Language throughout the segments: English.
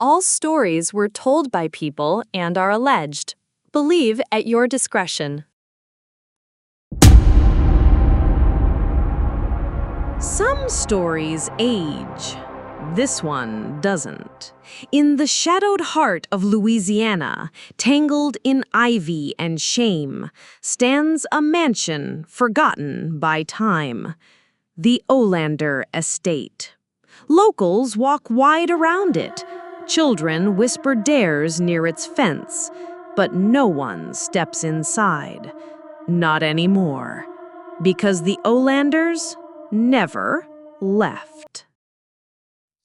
All stories were told by people and are alleged. Believe at your discretion. Some stories age. This one doesn't. In the shadowed heart of Louisiana, tangled in ivy and shame, stands a mansion forgotten by time. The Olander estate. Locals walk wide around it. Children whisper dares near its fence, but no one steps inside. Not anymore. Because the Olanders never left.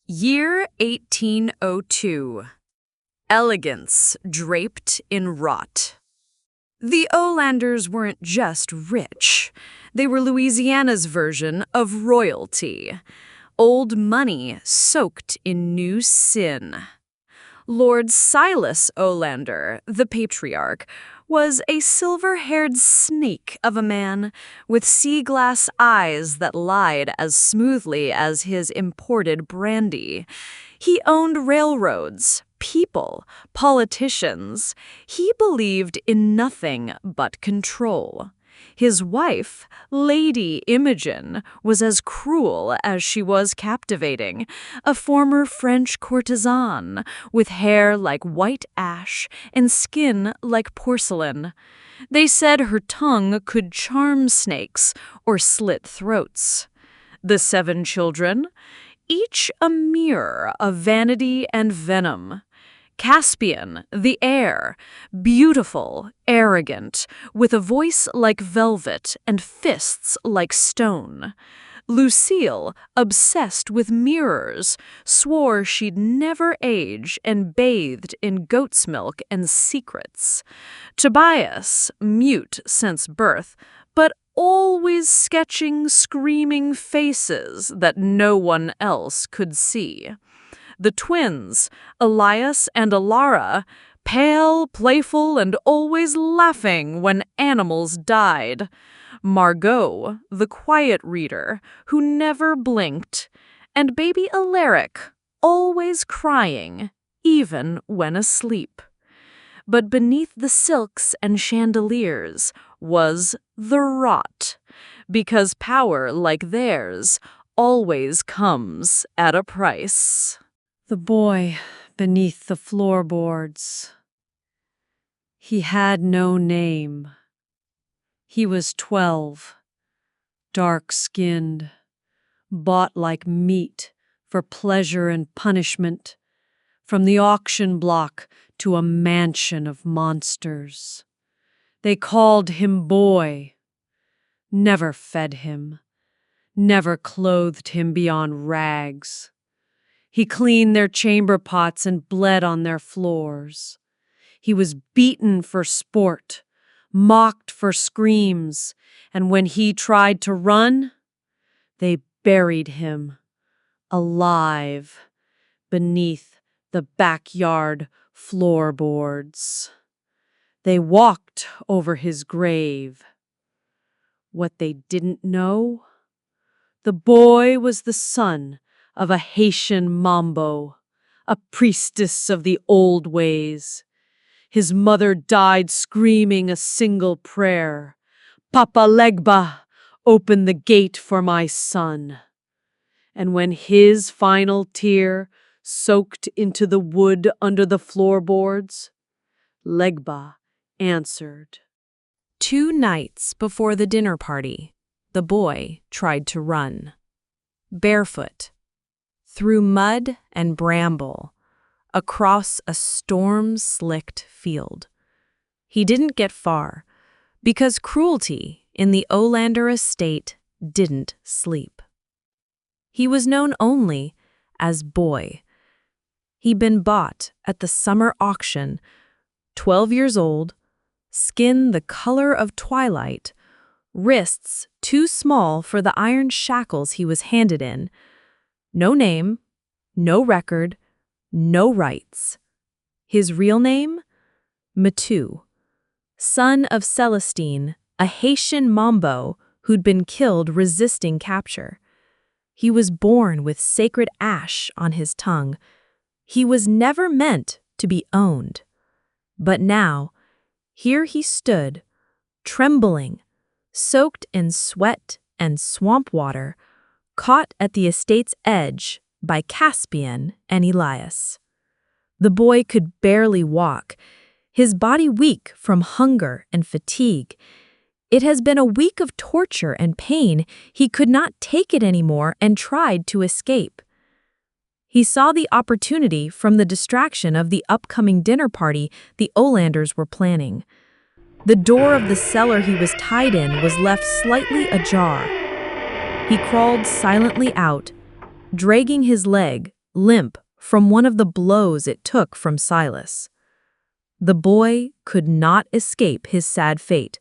Year 1802. Elegance draped in rot. The Olanders weren't just rich. They were Louisiana's version of royalty. Old money soaked in new sin. Lord Silas Olander, the patriarch, was a silver-haired snake of a man with sea-glass eyes that lied as smoothly as his imported brandy. He owned railroads, people, politicians. He believed in nothing but control. His wife, Lady Imogen, was as cruel as she was captivating, a former French courtesan with hair like white ash and skin like porcelain. They said her tongue could charm snakes or slit throats. The 7 children, each a mirror of vanity and venom. Caspian, the heir, beautiful, arrogant, with a voice like velvet and fists like stone. Lucille, obsessed with mirrors, swore she'd never age and bathed in goat's milk and secrets. Tobias, mute since birth, but always sketching screaming faces that no one else could see. The twins, Elias and Alara, pale, playful, and always laughing when animals died. Margot, the quiet reader, who never blinked. And baby Alaric, always crying, even when asleep. But beneath the silks and chandeliers was the rot, because power like theirs always comes at a price. The boy beneath the floorboards. He had no name. He was 12, dark-skinned, bought like meat for pleasure and punishment, from the auction block to a mansion of monsters. They called him boy, never fed him, never clothed him beyond rags. He cleaned their chamber pots and bled on their floors. He was beaten for sport, mocked for screams, and when he tried to run, they buried him, alive, beneath the backyard floorboards. They walked over his grave. What they didn't know? The boy was the son of a Haitian mambo, a priestess of the old ways. His mother died screaming a single prayer, "Papa Legba, open the gate for my son." And when his final tear soaked into the wood under the floorboards, Legba answered. 2 nights before the dinner party, the boy tried to run. Barefoot, through mud and bramble, across a storm-slicked field. He didn't get far, because cruelty in the Olander estate didn't sleep. He was known only as Boy. He'd been bought at the summer auction, 12 years old, skin the color of twilight, wrists too small for the iron shackles he was handed in. No name, no record, no rights. His real name? Matu, son of Celestine, a Haitian mambo who'd been killed resisting capture. He was born with sacred ash on his tongue, He was never meant to be owned. But now, here he stood, trembling, soaked in sweat and swamp water, caught at the estate's edge by Caspian and Elias. The boy could barely walk, his body weak from hunger and fatigue. It has been a week of torture and pain. He could not take it anymore and tried to escape. He saw the opportunity from the distraction of the upcoming dinner party the Olanders were planning. The door of the cellar he was tied in was left slightly ajar. He crawled silently out, dragging his leg, limp, from one of the blows it took from Silas. The boy could not escape his sad fate.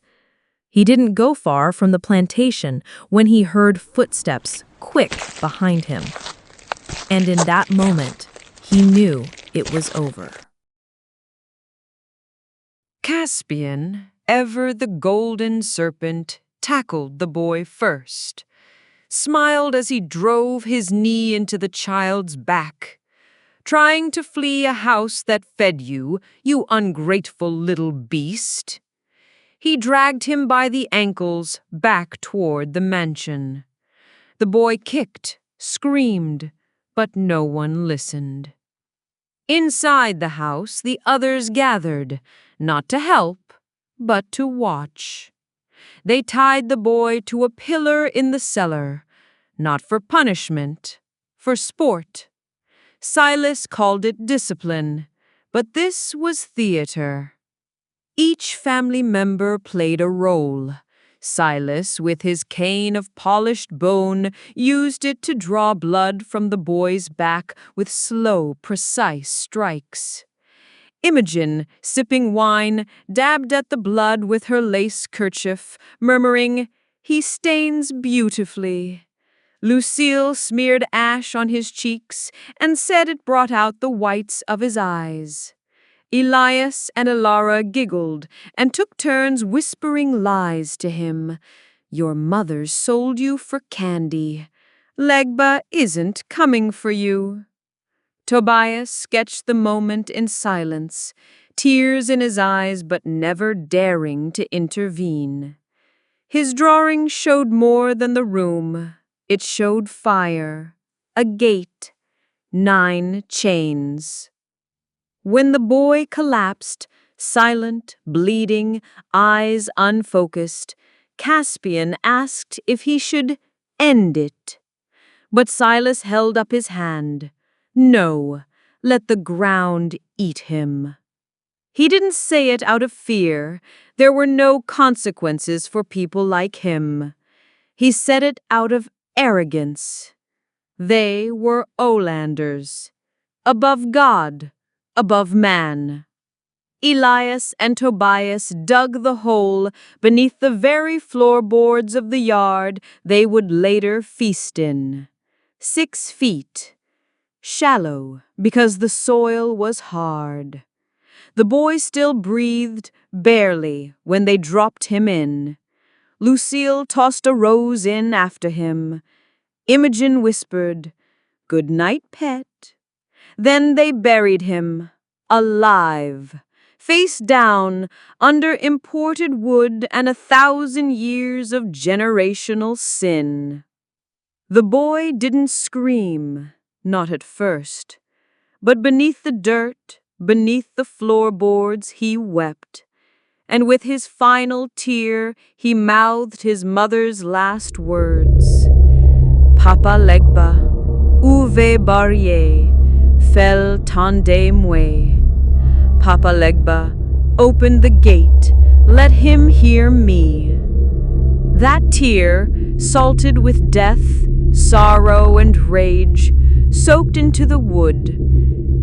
He didn't go far from the plantation when he heard footsteps quick behind him. And in that moment, he knew it was over. Caspian, ever the golden serpent, tackled the boy first, smiled as he drove his knee into the child's back. Trying to flee a house that fed you, you ungrateful little beast. He dragged him by the ankles back toward the mansion. The boy kicked, screamed, but no one listened. Inside the house, the others gathered, not to help, but to watch. They tied the boy to a pillar in the cellar, not for punishment, for sport. Silas called it discipline, but this was theater. Each family member played a role. Silas, with his cane of polished bone, used it to draw blood from the boy's back with slow, precise strikes. Imogen, sipping wine, dabbed at the blood with her lace kerchief, murmuring, "He stains beautifully." Lucille smeared ash on his cheeks and said it brought out the whites of his eyes. Elias and Elara giggled and took turns whispering lies to him. "Your mother sold you for candy. Legba isn't coming for you." Tobias sketched the moment in silence, tears in his eyes but never daring to intervene. His drawing showed more than the room. It showed fire, a gate, 9 chains. When the boy collapsed, silent, bleeding, eyes unfocused, Caspian asked if he should end it. But Silas held up his hand. "No, let the ground eat him." He didn't say it out of fear. There were no consequences for people like him. He said it out of arrogance. They were Olanders, above God, above man. Elias and Tobias dug the hole beneath the very floorboards of the yard they would later feast in. 6 feet. Shallow because the soil was hard. The boy still breathed, barely, when they dropped him in. Lucille tossed a rose in after him. Imogen whispered, "Good night, pet." Then they buried him, alive, face down, under imported wood and 1,000 years of generational sin. The boy didn't scream, not at first, but beneath the dirt, beneath the floorboards, he wept. And with his final tear, he mouthed his mother's last words. "Papa Legba, uve barrier, fel tande mwe." Papa Legba, open the gate, let him hear me. That tear, salted with death, sorrow, and rage, soaked into the wood.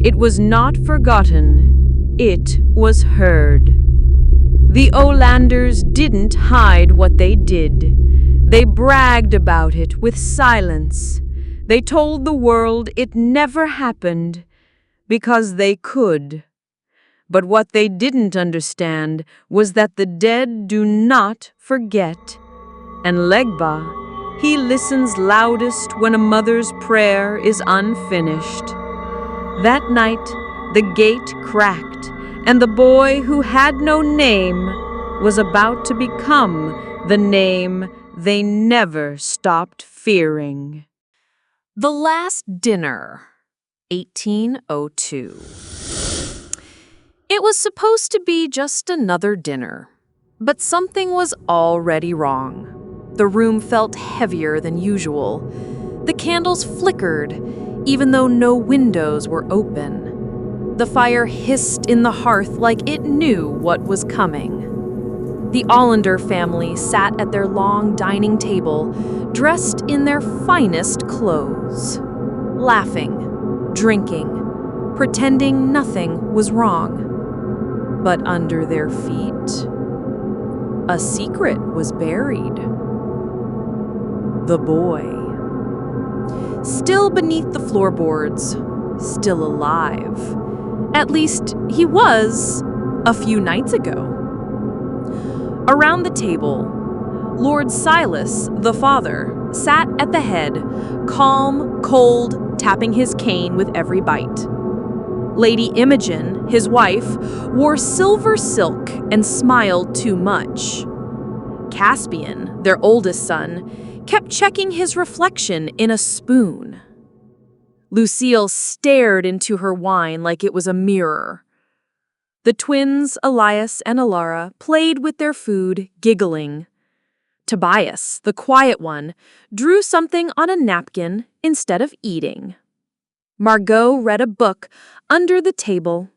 It was not forgotten, it was heard. The Olanders didn't hide what they did. They bragged about it with silence. They told the world it never happened because they could. But what they didn't understand was that the dead do not forget. And Legba, he listens loudest when a mother's prayer is unfinished. That night, the gate cracked, and the boy who had no name was about to become the name they never stopped fearing. The Last Dinner, 1802. It was supposed to be just another dinner, but something was already wrong. The room felt heavier than usual. The candles flickered, even though no windows were open. The fire hissed in the hearth like it knew what was coming. The Olander family sat at their long dining table, dressed in their finest clothes, laughing, drinking, pretending nothing was wrong. But under their feet, a secret was buried. The boy. Still beneath the floorboards, still alive. At least he was a few nights ago. Around the table, Lord Silas, the father, sat at the head, calm, cold, tapping his cane with every bite. Lady Imogen, his wife, wore silver silk and smiled too much. Caspian, their oldest son, kept checking his reflection in a spoon. Lucille stared into her wine like it was a mirror. The twins, Elias and Alara, played with their food, giggling. Tobias, the quiet one, drew something on a napkin instead of eating. Margot read a book under the table.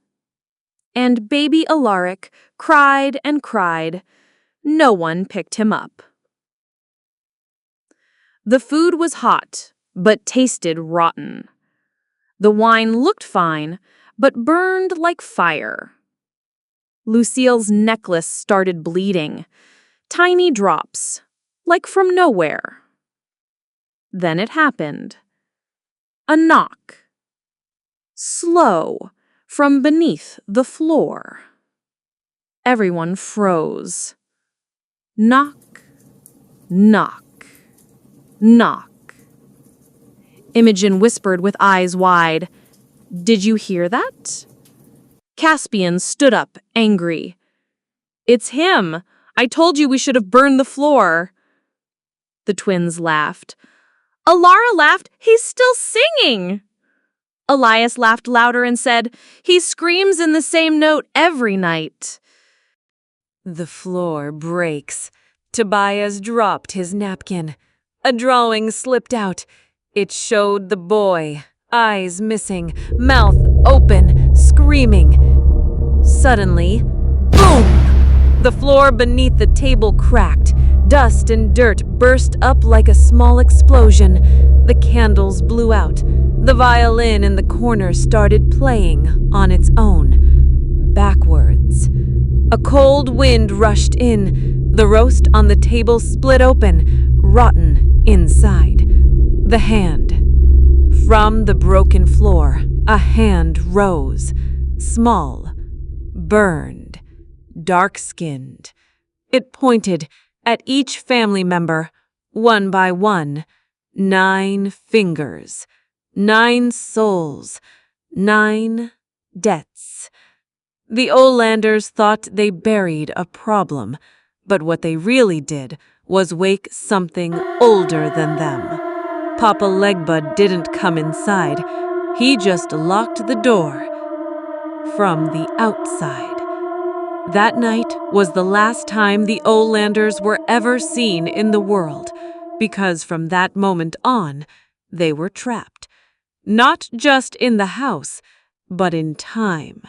And baby Alaric cried and cried. No one picked him up. The food was hot, but tasted rotten. The wine looked fine, but burned like fire. Lucille's necklace started bleeding. Tiny drops, like from nowhere. Then it happened. A knock. Slow, from beneath the floor. Everyone froze. Knock, knock, knock. Imogen whispered with eyes wide, "Did you hear that?" Caspian stood up, angry. "It's him! I told you we should have burned the floor." The twins laughed. Alara laughed, "He's still singing!" Elias laughed louder and said, "He screams in the same note every night." The floor breaks. Tobias dropped his napkin. A drawing slipped out. It showed the boy, eyes missing, mouth open, screaming. Suddenly, boom! The floor beneath the table cracked. Dust and dirt burst up like a small explosion. The candles blew out. The violin in the corner started playing on its own, backwards. A cold wind rushed in. The roast on the table split open, rotten inside. The hand. From the broken floor, a hand rose, small, burned, dark-skinned. It pointed at each family member, one by one. 9 fingers, 9 souls, 9 deaths. The Olanders thought they buried a problem, but what they really did was wake something older than them. Papa Legba didn't come inside. He just locked the door from the outside. That night was the last time the Olanders were ever seen in the world, because from that moment on, they were trapped. Not just in the house, but in time.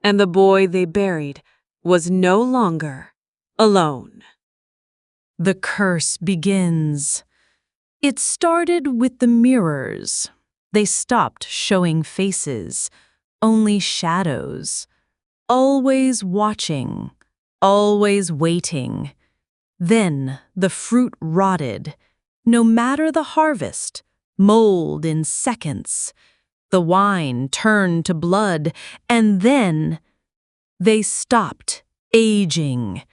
And the boy they buried was no longer alone. The curse begins. It started with the mirrors. They stopped showing faces, only shadows. Always watching, always waiting. Then the fruit rotted. No matter the harvest, mold in seconds. The wine turned to blood, and then they stopped aging.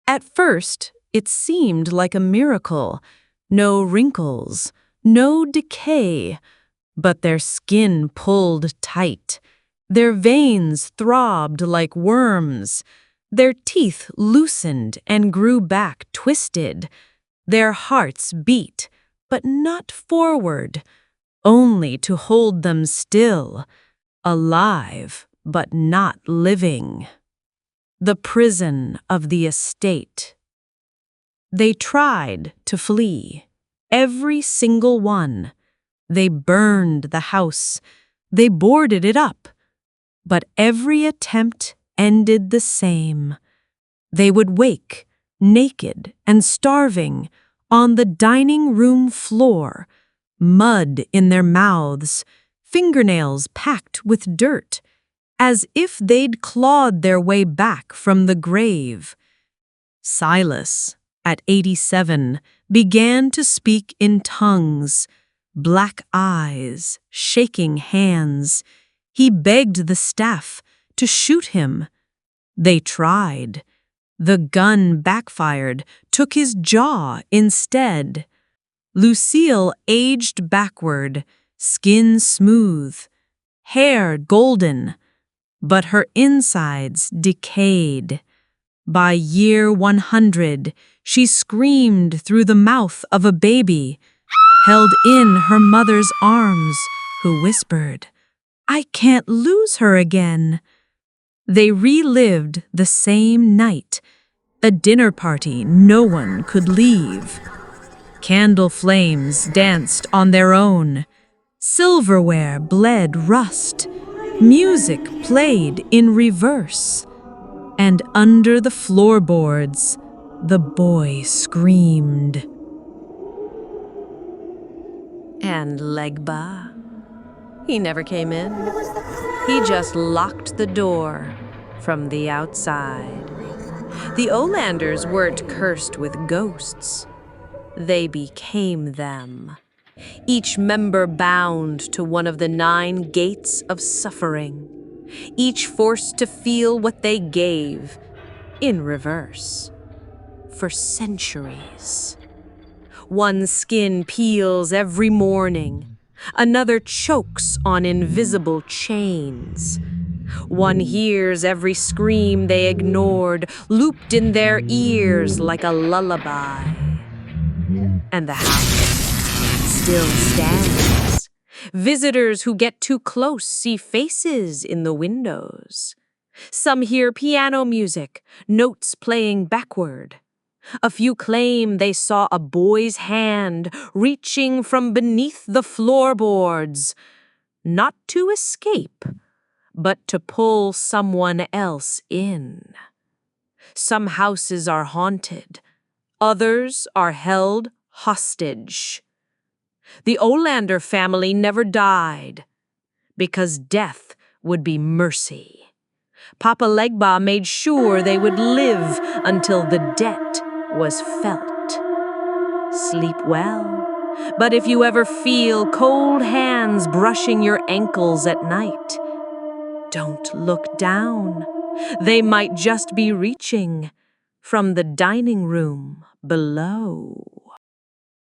At first, it seemed like a miracle. No wrinkles, no decay, but their skin pulled tight. Their veins throbbed like worms. Their teeth loosened and grew back twisted. Their hearts beat, but not forward, only to hold them still, alive but not living. The prison of the estate. They tried to flee, every single one. They burned the house, they boarded it up, but every attempt ended the same. They would wake, naked and starving, on the dining room floor, mud in their mouths, fingernails packed with dirt, as if they'd clawed their way back from the grave. Silas, at 87, began to speak in tongues, black eyes, shaking hands. He begged the staff to shoot him. They tried. The gun backfired, took his jaw instead. Lucille aged backward, skin smooth, hair golden, but her insides decayed. By year 100, she screamed through the mouth of a baby, held in her mother's arms, who whispered, "I can't lose her again." They relived the same night, a dinner party no one could leave. Candle flames danced on their own. Silverware bled rust. Music played in reverse. And under the floorboards, the boy screamed. And Legba? He never came in. He just locked the door from the outside. The Olanders weren't cursed with ghosts. They became them. Each member bound to one of the 9 gates of suffering. Each forced to feel what they gave, in reverse. For centuries. One skin peels every morning. Another chokes on invisible chains. One hears every scream they ignored, looped in their ears like a lullaby. And the house still stands. Visitors who get too close see faces in the windows. Some hear piano music, notes playing backward. A few claim they saw a boy's hand reaching from beneath the floorboards, not to escape, but to pull someone else in. Some houses are haunted, others are held hostage. The Olander family never died, because death would be mercy. Papa Legba made sure they would live until the debt was felt. Sleep well, but if you ever feel cold hands brushing your ankles at night, don't look down. They might just be reaching from the dining room below.